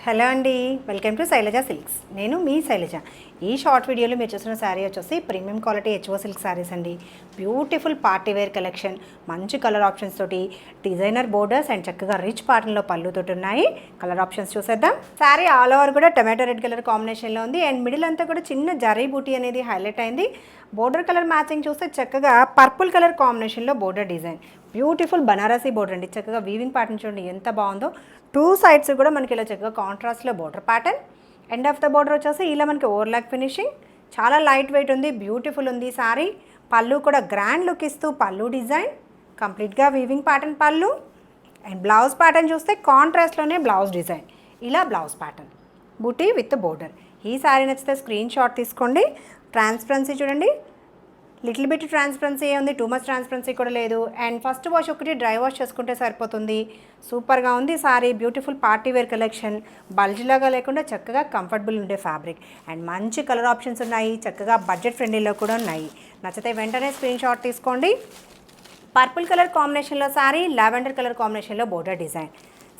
Hello అండి, welcome to Shailaja silks. నేను మీ శైలజ. ఈ షార్ట్ వీడియోలో మీరు చూసిన శారీ వచ్చేసి premium quality HO silk saris అండి. బ్యూటిఫుల్ పార్టీ వేర్ కలెక్షన్, మంచి కలర్ ఆప్షన్స్ తోటి, డిజైనర్ బోర్డర్స్ అండ్ చక్కగా రిచ్ ప్యాటర్న్లో పళ్ళుతోటి ఉన్నాయి. కలర్ ఆప్షన్స్ చూసేద్దాం. శారీ ఆల్ ఓవర్ కూడా టొమాటో రెడ్ కలర్ కాంబినేషన్లో ఉంది అండ్ మిడిల్ అంతా కూడా చిన్న జరీ బూటీ అనేది హైలైట్ అయింది. బోర్డర్ కలర్ మ్యాచింగ్ చూస్తే చక్కగా పర్పుల్ కలర్ కాంబినేషన్లో border design, beautiful Banarasi border అండి. చక్కగా వీవింగ్ ప్యాటర్న్ చూడండి ఎంత బాగుందో. టూ సైడ్స్ కూడా మనకి ఇలా చక్కగా కాంట్రాస్ట్లో border pattern. End of the border వచ్చేసి ఇలా మనకి ఓవర్లాక్ ఫినిషింగ్, చాలా లైట్ వెయిట్ ఉంది, బ్యూటిఫుల్ ఉంది సారీ. పళ్ళు కూడా గ్రాండ్ లుక్ ఇస్తూ పళ్ళు డిజైన్, కంప్లీట్గా వీవింగ్ ప్యాటర్న్ పళ్ళు. అండ్ బ్లౌజ్ ప్యాటర్న్ చూస్తే కాంట్రాస్ట్లోనే బ్లౌజ్ డిజైన్, ఇలా blouse pattern buti with border. ఈ సారీ నచ్చితే స్క్రీన్ షాట్ తీసుకోండి. ట్రాన్స్పరెన్సీ చూడండి, లిటిల్ బిట్ ట్రాన్స్పరెన్సీ ఉంది, టూ మచ్ ట్రాన్స్పరెన్సీ కూడా లేదు. అండ్ ఫస్ట్ వాష్ ఒకటి డ్రై వాష్ చేసుకుంటే సరిపోతుంది. సూపర్గా ఉంది sari. Beautiful party wear collection, బల్జ్లాగా లేకుండా చక్కగా కంఫర్టబుల్ ఉండే ఫ్యాబ్రిక్ అండ్ మంచి కలర్ ఆప్షన్స్ ఉన్నాయి. చక్కగా బడ్జెట్ ఫ్రెండ్లీలో కూడా ఉన్నాయి. నచ్చితే వెంటనే స్క్రీన్ షాట్ తీసుకోండి. పర్పుల్ కలర్ కాంబినేషన్లో సారీ, లావెండర్ కలర్ కాంబినేషన్లో బోర్డర్ డిజైన్.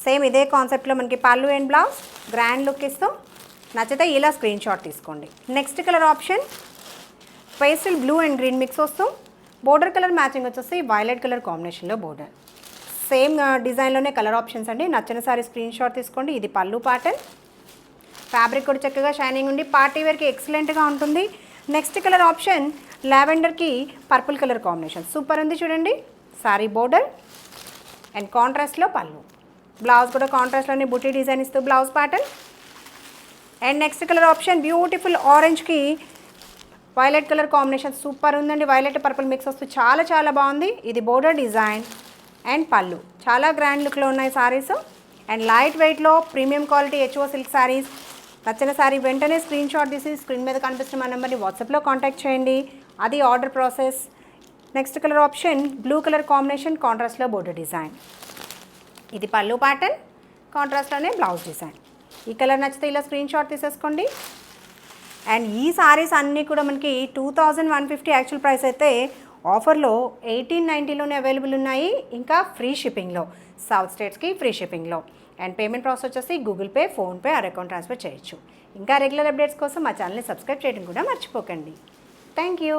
సేమ్ ఇదే కాన్సెప్ట్లో మనకి పళ్ళు అండ్ బ్లౌజ్ గ్రాండ్ లుక్ ఇస్తూ. నచ్చితే ఇలా స్క్రీన్ షాట్ తీసుకోండి. Next colour option pastel blue and green mix వస్తూ, బోర్డర్ కలర్ మ్యాచింగ్ వచ్చేసి వైలెట్ కలర్ కాంబినేషన్లో బోర్డర్. సేమ్ డిజైన్లోనే కలర్ ఆప్షన్స్ అండి. నచ్చిన సారీ స్క్రీన్ షాట్ తీసుకోండి. ఇది పళ్ళు ప్యాటర్న్. ఫ్యాబ్రిక్ కూడా చక్కగా షైనింగ్ ఉండి పార్టీ వేర్కి ఎక్సలెంట్గా ఉంటుంది. నెక్స్ట్ కలర్ ఆప్షన్ లావెండర్కి పర్పుల్ కలర్ కాంబినేషన్ సూపర్ ఉంది చూడండి. సారీ బోర్డర్ అండ్ కాంట్రాస్ట్లో పళ్ళు, బ్లౌజ్ కూడా కాంట్రాస్ట్లోనే బుటీ డిజైన్ ఇస్తూ blouse pattern. And next colour option beautiful ఆరెంజ్కి వైలెట్ కలర్ కాంబినేషన్ సూపర్ ఉందండి. వైలెట్ పర్పుల్ మిక్స్ వస్తూ చాలా చాలా బాగుంది. ఇది బోర్డర్ డిజైన్ అండ్ పళ్ళు, చాలా గ్రాండ్ లుక్లో ఉన్నాయి సారీస్. అండ్ లైట్ వెయిట్లో premium quality HO silk saris. నచ్చిన సారీ వెంటనే స్క్రీన్ షాట్ తీసి స్క్రీన్ మీద కనిపిస్తున్న మా నెంబర్ని వాట్సాప్లో కాంటాక్ట్ చేయండి. అది order process. Next colour option blue colour combination కాంట్రాస్ట్లో బోర్డర్ డిజైన్. ఇది పళ్ళు ప్యాటర్న్, కాంట్రాస్ట్లోనే బ్లౌజ్ డిజైన్. ఈ కలర్ నచ్చితే ఇలా స్క్రీన్ షాట్ తీసేసుకోండి. అండ్ ఈ సారీస్ అన్నీ కూడా మనకి 2150 యాక్చువల్ ప్రైస్ అయితే ఆఫర్లో 1890లోనే అవైలబుల్ ఉన్నాయి. ఇంకా ఫ్రీ షిప్పింగ్లో, సౌత్ స్టేట్స్కి ఫ్రీ షిప్పింగ్లో. అండ్ పేమెంట్ ప్రాసెస్ వచ్చేసి Google Pay, PhonePe or account transfer చేయొచ్చు. ఇంకా రెగ్యులర్ అప్డేట్స్ కోసం మా ఛానల్ని సబ్స్క్రైబ్ చేయడం కూడా మర్చిపోకండి. Thank you.